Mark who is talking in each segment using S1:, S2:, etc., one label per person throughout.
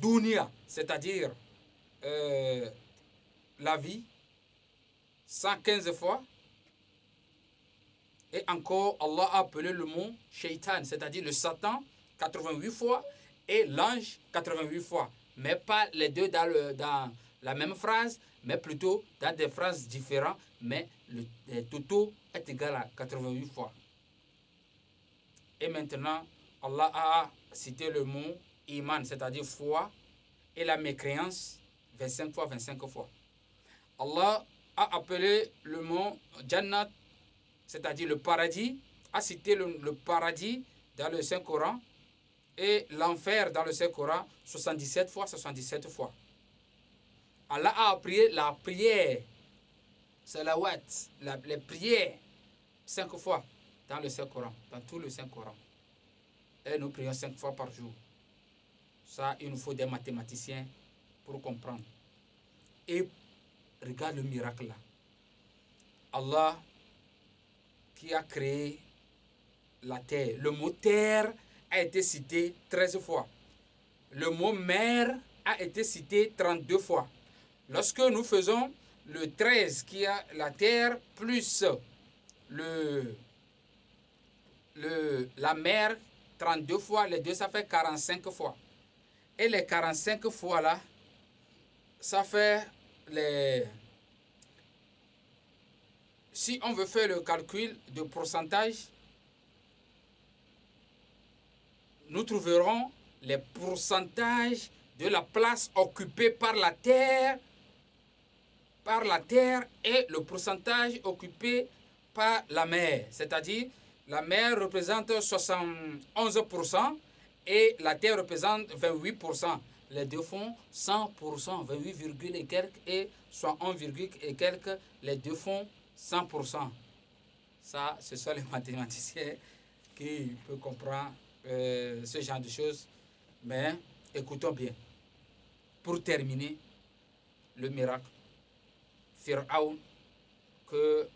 S1: dunya, c'est-à-dire la vie, 115 fois. Et encore, Allah a appelé le mot shaitan, c'est-à-dire le Satan, 88 fois, et l'ange, 88 fois. Mais pas les deux dans la même phrase, mais plutôt dans des phrases différentes, mais le total est égal à 88 fois. Et maintenant, Allah a cité le mot iman, c'est-à-dire foi, et la mécréance, 25 fois, 25 fois. Allah a appelé le mot Jannat, c'est-à-dire le paradis, a cité le paradis dans le Saint-Coran et l'enfer dans le Saint-Coran 77 fois, 77 fois. Allah a appris la prière, salawat, les prières 5 fois dans le Saint-Coran, dans tout le Saint-Coran. Et nous prions 5 fois par jour. Ça, il nous faut des mathématiciens pour comprendre. Et regarde le miracle là. Allah qui a créé la terre. Le mot terre a été cité 13 fois. Le mot mer a été cité 32 fois. Lorsque nous faisons le 13 qui a la terre plus la mer 32 fois, les deux ça fait 45 fois. Et les 45 fois là, ça fait les... Si on veut faire le calcul de pourcentage, nous trouverons les pourcentages de la place occupée par la terre et le pourcentage occupé par la mer. C'est-à-dire, la mer représente 71% et la terre représente 28%. Les deux font 100%, 28, et quelques et 61, et quelques, les deux font 100%. Ça, ce sont les mathématiciens qui peuvent comprendre ce genre de choses. Mais écoutons bien. Pour terminer, le miracle, Pharaon, que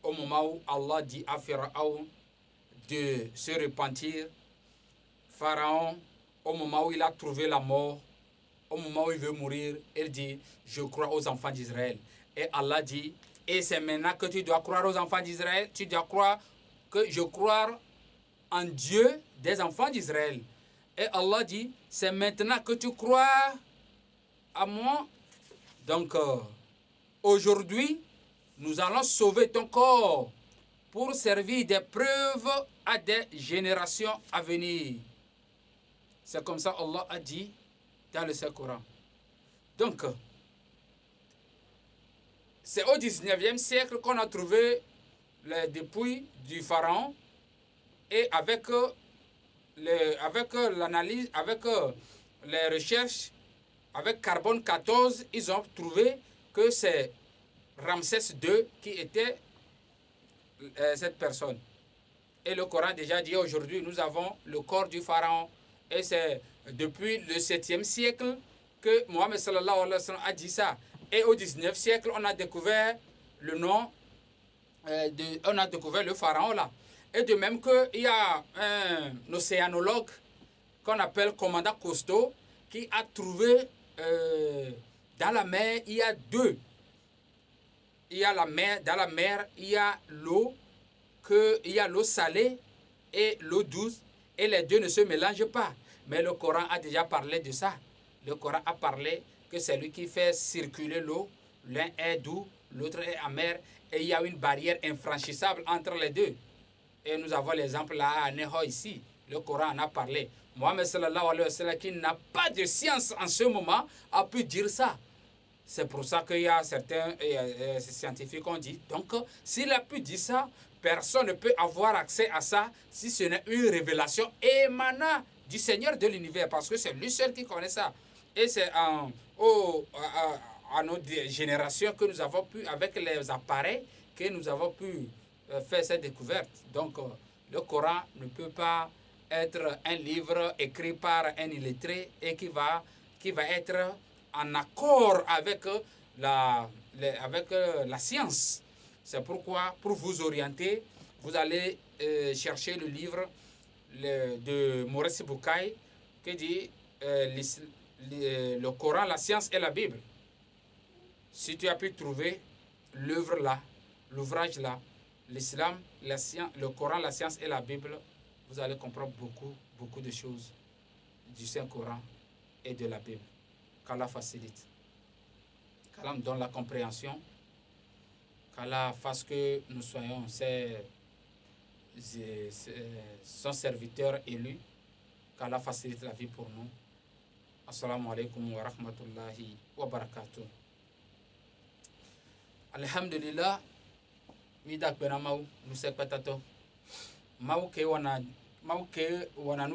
S1: au moment où Allah dit à Pharaon de se repentir, Pharaon, au moment où il a trouvé la mort, au moment où il veut mourir, il dit, je crois aux enfants d'Israël. Et Allah dit, et c'est maintenant que tu dois croire aux enfants d'Israël, tu dois croire que je crois en Dieu des enfants d'Israël. Et Allah dit, c'est maintenant que tu crois à moi. Donc, aujourd'hui, nous allons sauver ton corps pour servir des preuves à des générations à venir. C'est comme ça Allah a dit dans le Saint-Coran. Donc, c'est au 19e siècle qu'on a trouvé les dépouilles du pharaon et avec l'analyse, avec les recherches, avec carbone 14, ils ont trouvé que c'est Ramsès II qui était cette personne. Et le Coran déjà dit aujourd'hui, nous avons le corps du pharaon. Et c'est depuis le 7e siècle que Mohammed sallallahu alayhi wa sallam a dit ça. Et au 19e siècle, on a découvert le nom, on a découvert le pharaon là. Et de même qu'il y a un océanologue qu'on appelle commandant Cousteau qui a trouvé dans la mer, il y a deux. Il y a la mer, dans la mer, il y a l'eau, il y a l'eau salée et l'eau douce, et les deux ne se mélangent pas. Mais le Coran a déjà parlé de ça. Le Coran a parlé que c'est lui qui fait circuler l'eau. L'un est doux, l'autre est amer, et il y a une barrière infranchissable entre les deux. Et nous avons l'exemple là à Neho ici. Le Coran en a parlé. Mohammed sallallahu alayhi wa sallam, qui n'a pas de science en ce moment, a pu dire ça. C'est pour ça qu'il y a certains scientifiques qui ont dit, donc s'il a pu dire ça, personne ne peut avoir accès à ça si ce n'est une révélation émanant du Seigneur de l'univers, parce que c'est lui seul qui connaît ça. Et c'est à nos générations que nous avons pu, avec les appareils, que nous avons pu faire cette découverte. Donc le Coran ne peut pas être un livre écrit par un illettré et qui va être en accord avec la science. C'est pourquoi, pour vous orienter, vous allez chercher le livre de Maurice Bucaille qui dit le Coran, la science et la Bible. Si tu as pu trouver l'œuvre là, l'ouvrage là, l'islam, la science, le Coran, la science et la Bible, vous allez comprendre beaucoup de choses du Saint-Coran et de la Bible. Qu'Allah facilite. Qu'Allah nous donne la compréhension. Qu'Allah fasse que nous soyons son serviteur élu. Qu'Allah facilite la vie pour nous. Assalamu alaikum wa rahmatullahi wa barakatuh. Alhamdulillah, midak bena mau, nous sepatato. Mau ke wana